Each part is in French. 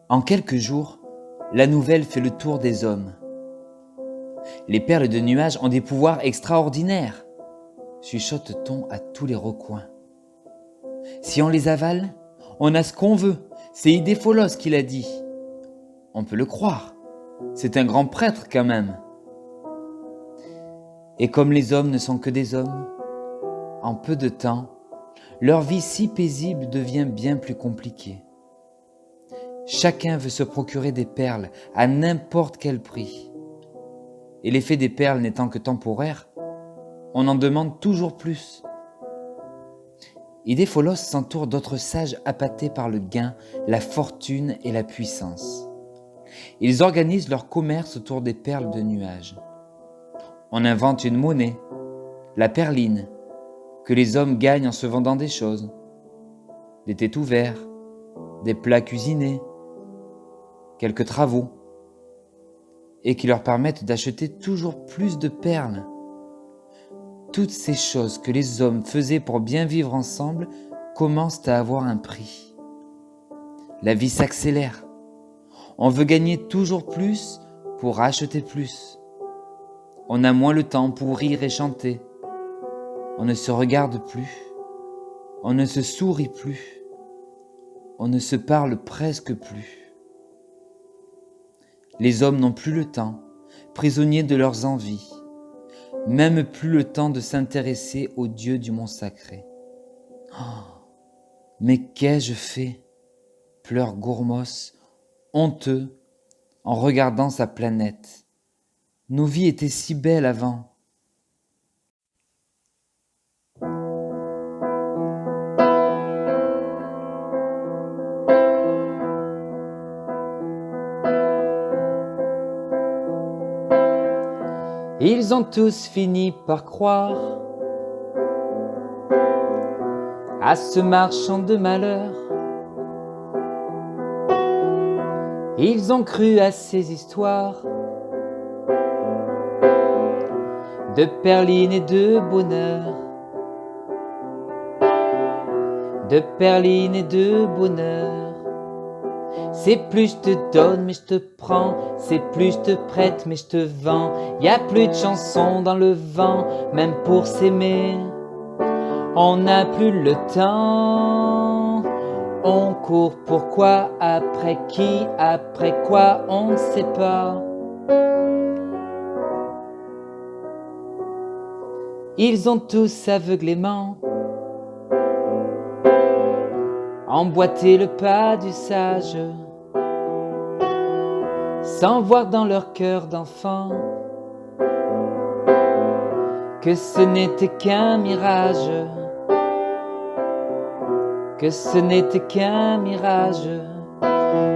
En quelques jours, la nouvelle fait le tour des hommes. Les perles de nuages ont des pouvoirs extraordinaires, chuchote-t-on à tous les recoins. Si on les avale, on a ce qu'on veut, c'est Idépholos qui l'a dit. On peut le croire, c'est un grand prêtre quand même. Et comme les hommes ne sont que des hommes, en peu de temps, leur vie si paisible devient bien plus compliquée. Chacun veut se procurer des perles à n'importe quel prix. Et l'effet des perles n'étant que temporaire, on en demande toujours plus. Idépholos s'entoure d'autres sages appâtés par le gain, la fortune et la puissance. Ils organisent leur commerce autour des perles de nuages. On invente une monnaie, la perline, que les hommes gagnent en se vendant des choses. Des thés ouverts, des plats cuisinés, quelques travaux, et qui leur permettent d'acheter toujours plus de perles. Toutes ces choses que les hommes faisaient pour bien vivre ensemble commencent à avoir un prix. La vie s'accélère. On veut gagner toujours plus pour acheter plus. On a moins le temps pour rire et chanter. On ne se regarde plus. On ne se sourit plus. On ne se parle presque plus. Les hommes n'ont plus le temps, prisonniers de leurs envies, même plus le temps de s'intéresser au Dieu du mont sacré. Oh, mais qu'ai-je fait ? Pleure Gourmos, honteux, en regardant sa planète. Nos vies étaient si belles avant. Ils ont tous fini par croire à ce marchand de malheur. Ils ont cru à ces histoires de perline et de bonheur. De perline et de bonheur. C'est plus je te donne mais je te prends, c'est plus je te prête mais je te vends. Y a plus de chansons dans le vent, même pour s'aimer. On n'a plus le temps. On court pourquoi, après qui, après quoi, on ne sait pas. Ils ont tous aveuglément emboîté le pas du sage, sans voir dans leur cœur d'enfant que ce n'était qu'un mirage, que ce n'était qu'un mirage.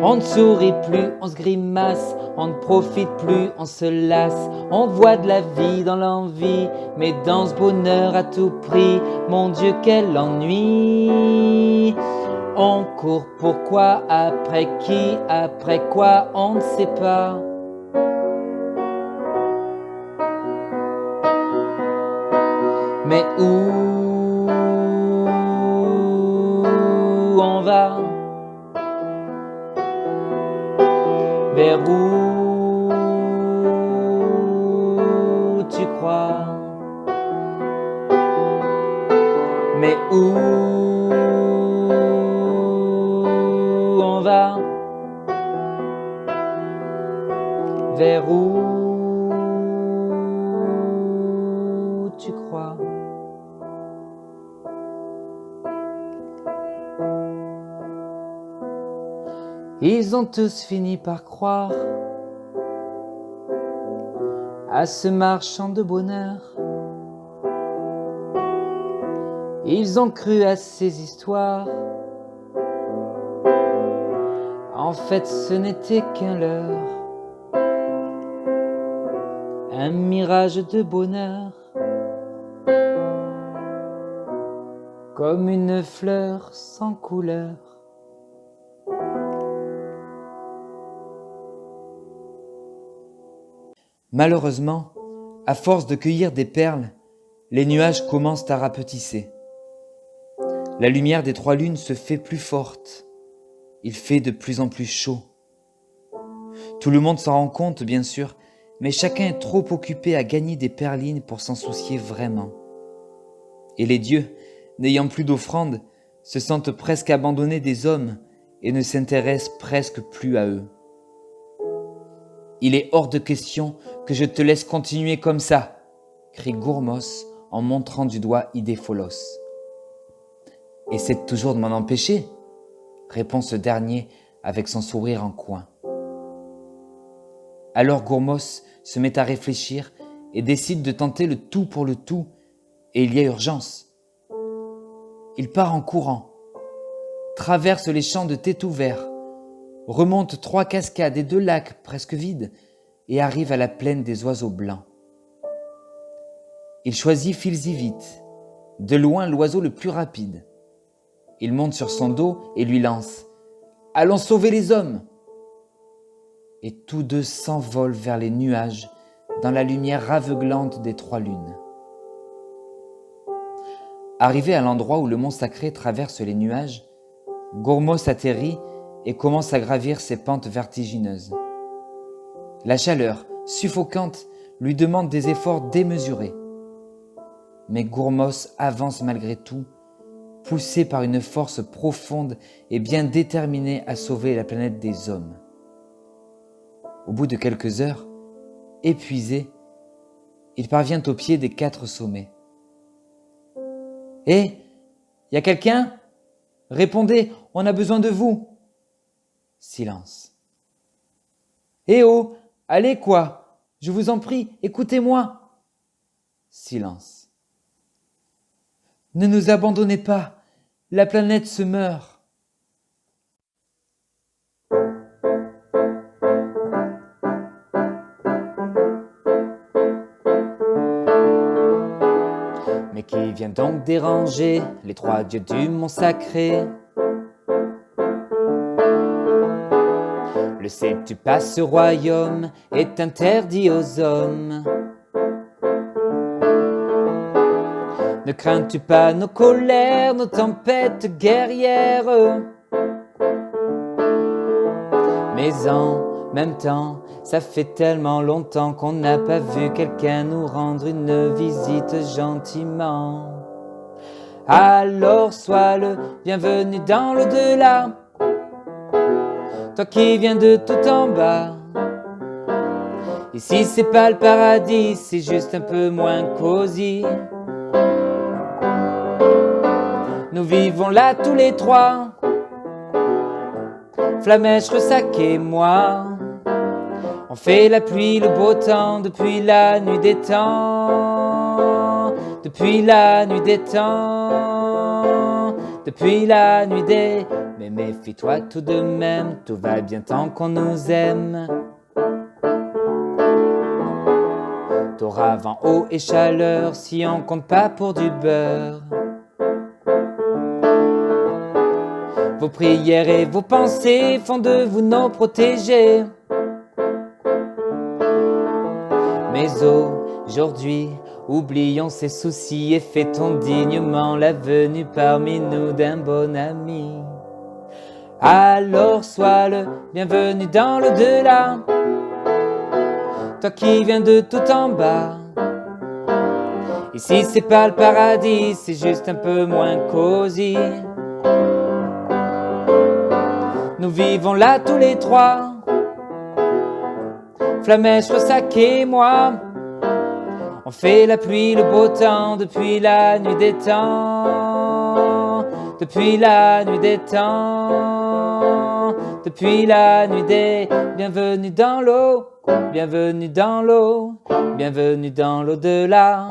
On ne sourit plus, on se grimace, on ne profite plus, on se lasse. On voit de la vie dans l'envie, mais dans ce bonheur à tout prix. Mon Dieu, quel ennui! On court pourquoi, après qui, après quoi, on ne sait pas. Mais où on va? Vers où tu crois? Mais où on va? Vers où tu crois? Ils ont tous fini par croire à ce marchand de bonheur. Ils ont cru à ces histoires. En fait, ce n'était qu'un leurre, un mirage de bonheur, comme une fleur sans couleur. Malheureusement, à force de cueillir des perles, les nuages commencent à rapetisser. La lumière des trois lunes se fait plus forte. Il fait de plus en plus chaud. Tout le monde s'en rend compte, bien sûr, mais chacun est trop occupé à gagner des perlines pour s'en soucier vraiment. Et les dieux, n'ayant plus d'offrande, se sentent presque abandonnés des hommes et ne s'intéressent presque plus à eux. Il est hors de question que je te laisse continuer comme ça, crie Gourmos en montrant du doigt Idépholos. Essaie toujours de m'en empêcher, répond ce dernier avec son sourire en coin. Alors Gourmos se met à réfléchir et décide de tenter le tout pour le tout, et il y a urgence. Il part en courant, traverse les champs de thé tout verts, remonte 3 cascades et 2 lacs presque vides et arrive à la plaine des oiseaux blancs. Il choisit Filzivit, de loin l'oiseau le plus rapide. Il monte sur son dos et lui lance « Allons sauver les hommes !» Et tous deux s'envolent vers les nuages dans la lumière aveuglante des 3 lunes. Arrivé à l'endroit où le mont sacré traverse les nuages, Gourmos atterrit et commence à gravir ses pentes vertigineuses. La chaleur, suffocante, lui demande des efforts démesurés. Mais Gourmos avance malgré tout, poussé par une force profonde et bien déterminé à sauver la planète des hommes. Au bout de quelques heures, épuisé, il parvient au pied des 4 sommets. « Hé, y a quelqu'un ? Répondez, on a besoin de vous !» Silence. « Eh oh, allez quoi, je vous en prie, écoutez-moi !» Silence. « Ne nous abandonnez pas, la planète se meurt !» Mais qui vient donc déranger les 3 dieux du mont sacré? Le sais-tu pas, ce royaume est interdit aux hommes. Ne crains-tu pas nos colères, nos tempêtes guerrières? Mais en même temps, ça fait tellement longtemps qu'on n'a pas vu quelqu'un nous rendre une visite gentiment. Alors sois le bienvenu dans l'au-delà, toi qui viens de tout en bas. Ici c'est pas le paradis, c'est juste un peu moins cosy. Nous vivons là tous les 3, Flamèche, Ressac et moi. On fait la pluie, le beau temps depuis la nuit des temps. Depuis la nuit des temps. Depuis la nuit des... Mais méfie-toi tout de même, tout va bien tant qu'on nous aime. T'auras vent, eau et chaleur si on compte pas pour du beurre. Vos prières et vos pensées font de vous nos protégés. Mais aujourd'hui, oublions ces soucis et fêtons dignement la venue parmi nous d'un bon ami. Alors sois le bienvenu dans l'au-delà, toi qui viens de tout en bas. Ici c'est pas le paradis, c'est juste un peu moins cosy. Nous vivons là tous les 3, Flamèche, Ressac et moi. On fait la pluie, le beau temps depuis la nuit des temps. Depuis la nuit des temps. Depuis la nuit des... Bienvenue dans l'eau, bienvenue dans l'eau, bienvenue dans l'au-delà.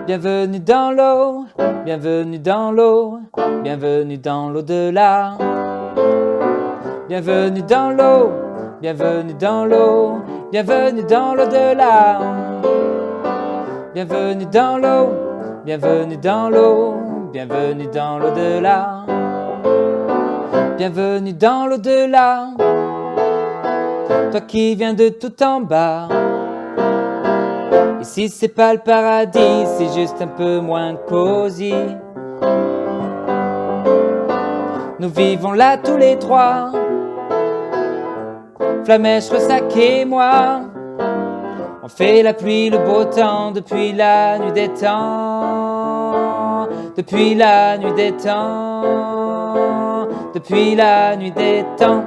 Bienvenue dans l'eau, bienvenue dans l'eau, bienvenue dans l'au-delà. Bienvenue dans l'eau, bienvenue dans l'eau, bienvenue dans l'au-delà. Bienvenue dans l'eau, bienvenue dans l'eau, bienvenue dans l'au-delà. Bienvenue dans l'au-delà, toi qui viens de tout en bas. Ici c'est pas le paradis, c'est juste un peu moins cosy. nous vivons là tous les trois. Flamèche, Ressac et moi, on fait la pluie, le beau temps depuis la nuit des temps, depuis la nuit des temps, depuis la nuit des temps.